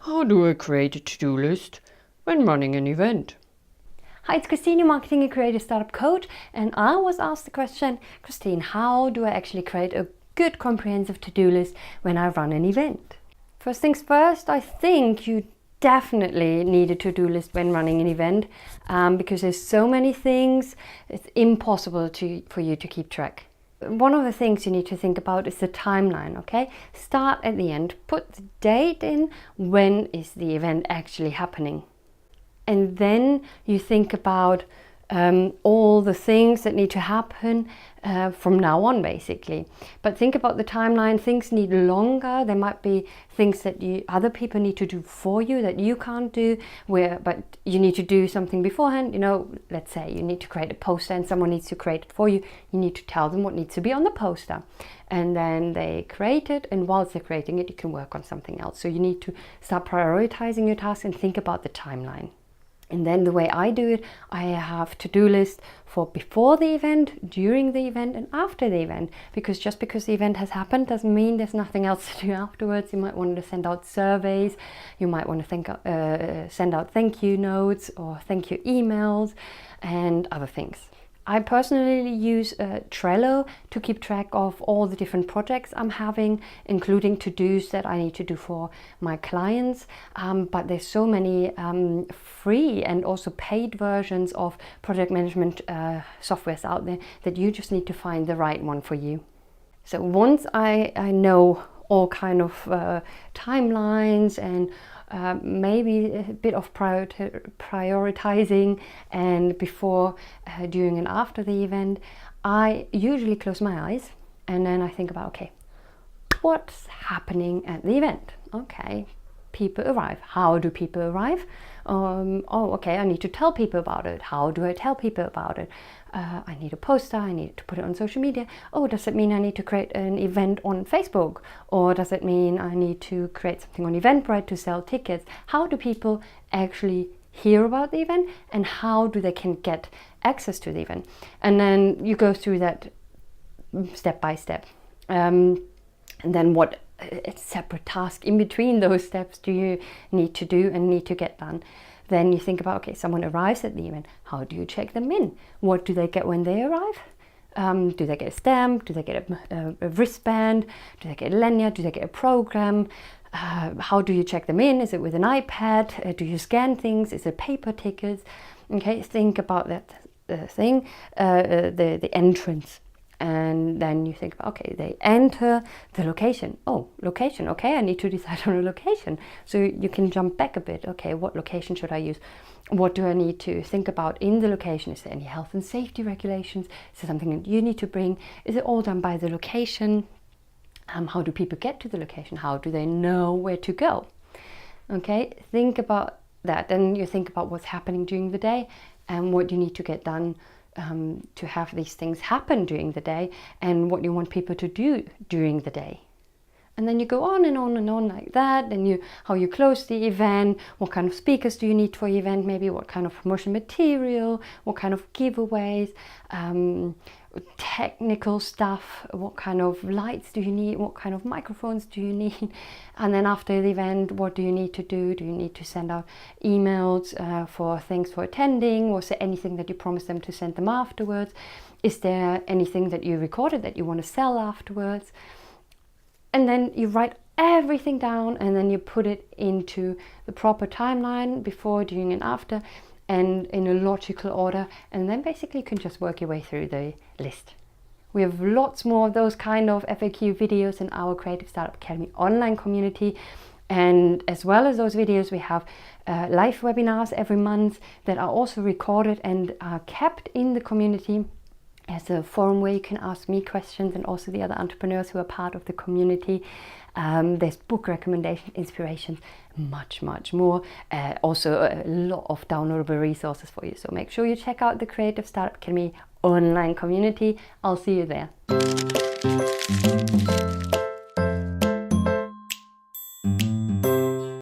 How do I create a to-do list when running an event? Hi, it's Christine, your marketing and creative startup coach, and I was asked the question, Christine, how do I actually create a good comprehensive to-do list when I run an event? First things first, I think you definitely need a to-do list when running an event because there's so many things, it's impossible for you to keep track. One of the things you need to think about is the timeline, okay? Start at the end, put the date in, when is the event actually happening? And then you think about all the things that need to happen from now on, basically. But think about the timeline. Things need longer. There might be things that other people need to do for you that you can't do, but you need to do something beforehand. You know, let's say you need to create a poster and someone needs to create it for you. You need to tell them what needs to be on the poster. And then they create it, and whilst they're creating it, you can work on something else. So you need to start prioritizing your tasks and think about the timeline. And then the way I do it, I have to-do lists for before the event, during the event, and after the event. Because just because the event has happened doesn't mean there's nothing else to do afterwards. You might want to send out surveys, you might want to send out thank you notes or thank you emails and other things. I personally use Trello to keep track of all the different projects I'm having, including to-dos that I need to do for my clients. But there's so many free and also paid versions of project management softwares out there that you just need to find the right one for you. So once I know all kind of timelines and maybe a bit of prioritizing, and before, during and after the event, I usually close my eyes and then I think about, okay, what's happening at the event? Okay, people arrive. How do people arrive? Okay, I need to tell people about it. How do I tell people about it? I need a poster, I need to put it on social media. Oh, does it mean I need to create an event on Facebook? Or does it mean I need to create something on Eventbrite to sell tickets? How do people actually hear about the event, and how do they can get access to the event? And then you go through that step by step. And then what separate task in between those steps do you need to do and need to get done? Then you think about, okay, someone arrives at the event. How do you check them in? What do they get when they arrive? Do they get a stamp? Do they get a wristband? Do they get a lanyard? Do they get a program? How do you check them in? Is it with an iPad? Do you scan things? Is it paper tickets? Okay, think about that the entrance. And then you think, okay, they enter the location. Oh, location, okay, I need to decide on a location. So you can jump back a bit. Okay, what location should I use? What do I need to think about in the location? Is there any health and safety regulations? Is there something that you need to bring? Is it all done by the location? How do people get to the location? How do they know where to go? Okay, think about that. Then you think about what's happening during the day and what you need to get done to have these things happen during the day, and what you want people to do during the day. And then you go on and on and on like that, and how you close the event, what kind of speakers do you need for the event, maybe what kind of promotion material, what kind of giveaways, technical stuff, what kind of lights do you need, what kind of microphones do you need, and then after the event, what do you need to do? Do you need to send out emails for thanks for attending? Was there anything that you promised them to send them afterwards? Is there anything that you recorded that you want to sell afterwards? And then you write everything down, and then you put it into the proper timeline, before, during and after, and in a logical order, and then basically you can just work your way through the list. We have lots more of those kind of FAQ videos in our Creative Startup Academy online community, and as well as those videos, we have live webinars every month that are also recorded and are kept in the community as a forum where you can ask me questions and also the other entrepreneurs who are part of the community. There's book recommendations, inspirations, much more. Also a lot of downloadable resources for you. So make sure you check out the Creative Startup Academy online community. I'll see you there.